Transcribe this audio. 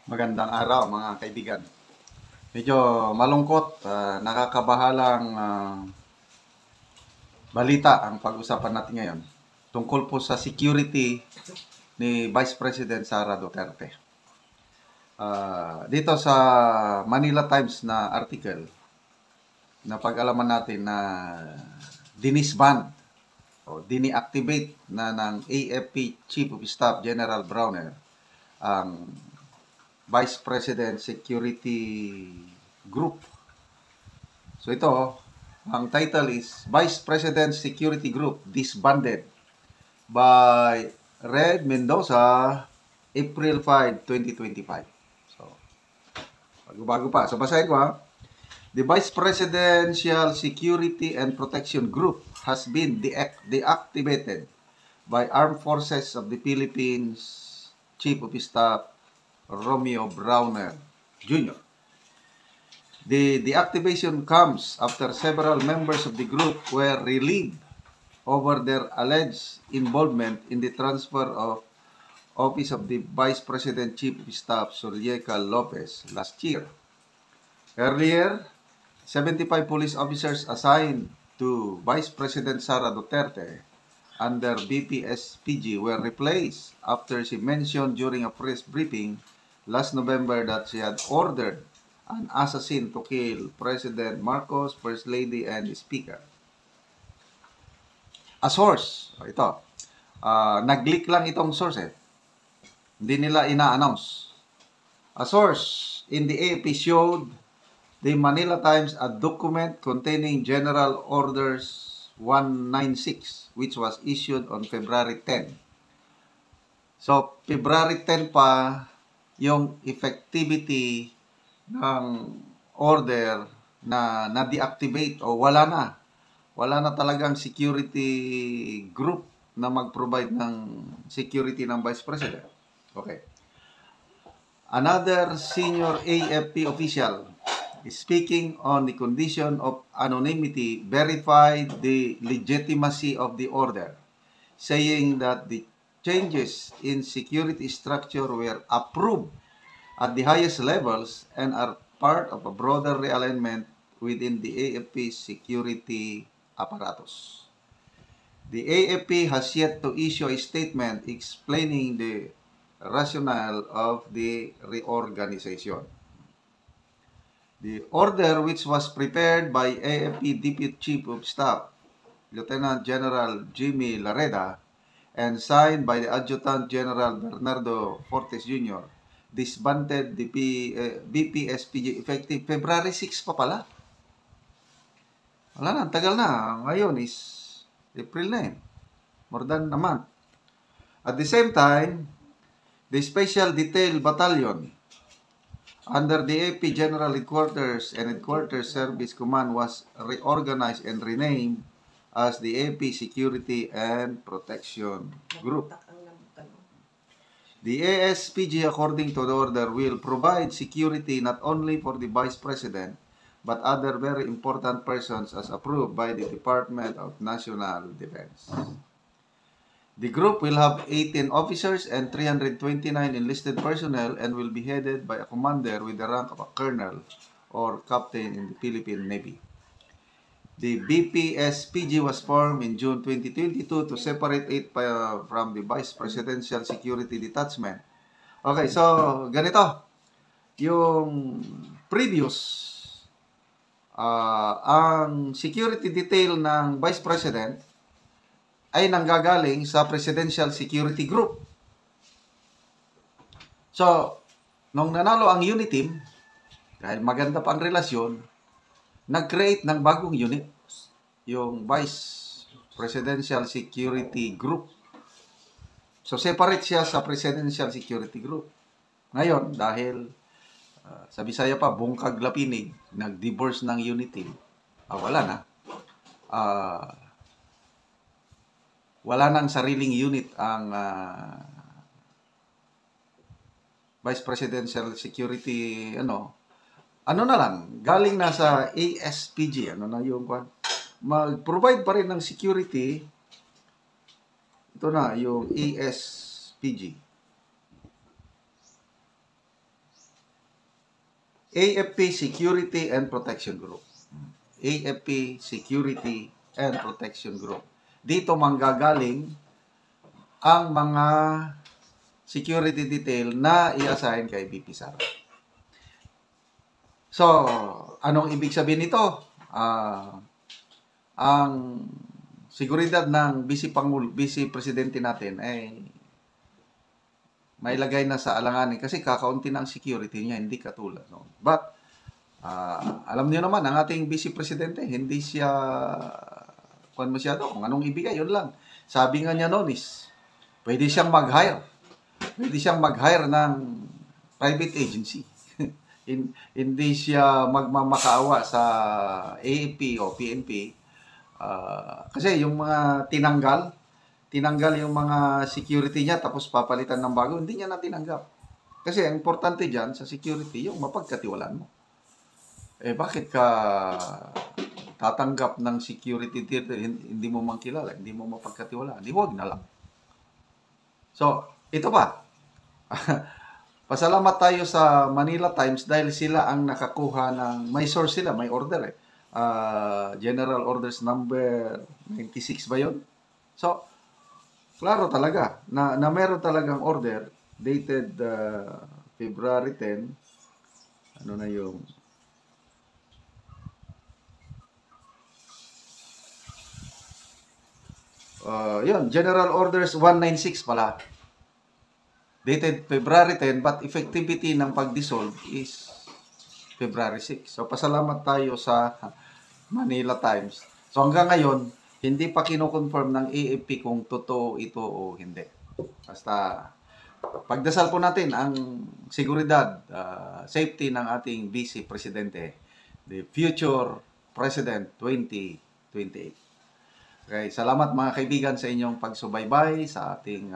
Magandang araw mga kaibigan. Medyo malungkot, nakakabahalang balita ang pag-usapan natin ngayon tungkol po sa security ni Vice President Sara Duterte. Dito sa Manila Times na article, na pag-alaman natin na dinisband o dini-activate na ng AFP Chief of Staff General Browner ang Vice President Security Group. So ito, ang title is Vice President Security Group disbanded by Red Mendoza, April 5, 2025. So, bago pa. So basahin ko ha. The Vice Presidential Security and Protection Group has been deactivated by Armed Forces of the Philippines Chief of Staff Romeo Browner Jr. The deactivation comes after several members of the group were relieved over their alleged involvement in the transfer of office of the Vice President Chief of Staff Zulyeca Lopez last year. Earlier, 75 police officers assigned to Vice President Sara Duterte under BPSPG were replaced after she mentioned during a press briefing last November that she had ordered an assassin to kill President Marcos, First Lady, and the Speaker. A source, ito, nag-leak lang itong source Hindi nila ina-announce. A source in the AFP showed the Manila Times a document containing General Orders 196 which was issued on February 10. So, February 10 pa yung effectivity ng order na na-deactivate o wala na. Wala na talagang security group na mag-provide ng security ng Vice President. Okay. Another senior AFP official speaking on the condition of anonymity verified the legitimacy of the order, saying that the changes in security structure were approved at the highest levels and are part of a broader realignment within the AFP security apparatus. The AFP has yet to issue a statement explaining the rationale of the reorganization. The order, which was prepared by AFP Deputy Chief of Staff, Lieutenant General Jimmy Lareda, and signed by the Adjutant General Bernardo Fortes Jr., disbanded the BPSPG effective February 6 pa pala. Wala na, tagal na. Ngayon is April 9. More than a month. At the same time, the Special Detail Battalion under the AP General Headquarters and Headquarters Service Command was reorganized and renamed as the AP Security and Protection Group. The ASPG, according to the order, will provide security not only for the Vice President, but other very important persons as approved by the Department of National Defense. The group will have 18 officers and 329 enlisted personnel and will be headed by a commander with the rank of a colonel or captain in the Philippine Navy. The BPSPG was formed in June 2022 to separate it from the Vice Presidential Security Detachment. Okay, so ganito. Yung previous, ang security detail ng Vice President ay nanggagaling sa Presidential Security Group. So, nung nanalo ang unit team, dahil maganda pa ang relasyon, nag-create ng bagong unit, yung Vice Presidential Security Group. So, separate siya sa Presidential Security Group. Ngayon, dahil sa Bisaya pa, bungkag lapinig, nag-divorce ng unit team, wala na. Wala nang sariling unit ang Vice Presidential Security, ano na lang, galing na sa ASPG, na yung mag-provide pa rin ng security, ito na, yung ASPG. AFP Security and Protection Group. AFP Security and Protection Group. Dito manggagaling ang mga security detail na i-assign kay VP Sara. So, anong ibig sabihin nito? Ang seguridad ng Vice Presidente natin ay mailagay na sa alanganin kasi kakaunti na ang security niya, hindi katulad noon. But, alam niyo naman, ang ating Vice Presidente, hindi siya kung masyado, kung anong ibigay, yun lang. Sabi nga niya noon is, pwede siyang mag-hire. Pwede siyang mag-hire ng private agency. Hindi siya magmamakaawa sa AFP o PNP. Kasi yung mga tinanggal yung mga security niya tapos papalitan ng bago, hindi niya na tinanggap. Kasi ang importante dyan sa security, yung mapagkatiwalaan mo. Bakit ka tatanggap ng security dito, hindi mo man kilala, hindi mo mapagkatiwalaan? Di wag na lang. So, ito pa. Pasalamat tayo sa Manila Times dahil sila ang nakakuha ng, may source sila, may order General Orders number 96 ba yun? So, klaro talaga na meron talagang order dated February 10. Ano na yung yun, General Orders 196 pala. Dated February 10, but effectivity ng pag-dissolve is February 6. So, pasalamat tayo sa Manila Times. So, hanggang ngayon, hindi pa kino-confirm ng AFP kung totoo ito o hindi. Basta, pagdasal po natin ang seguridad, safety ng ating Vice Presidente, the future President 2028. Okay, salamat mga kaibigan sa inyong pagsubaybay sa ating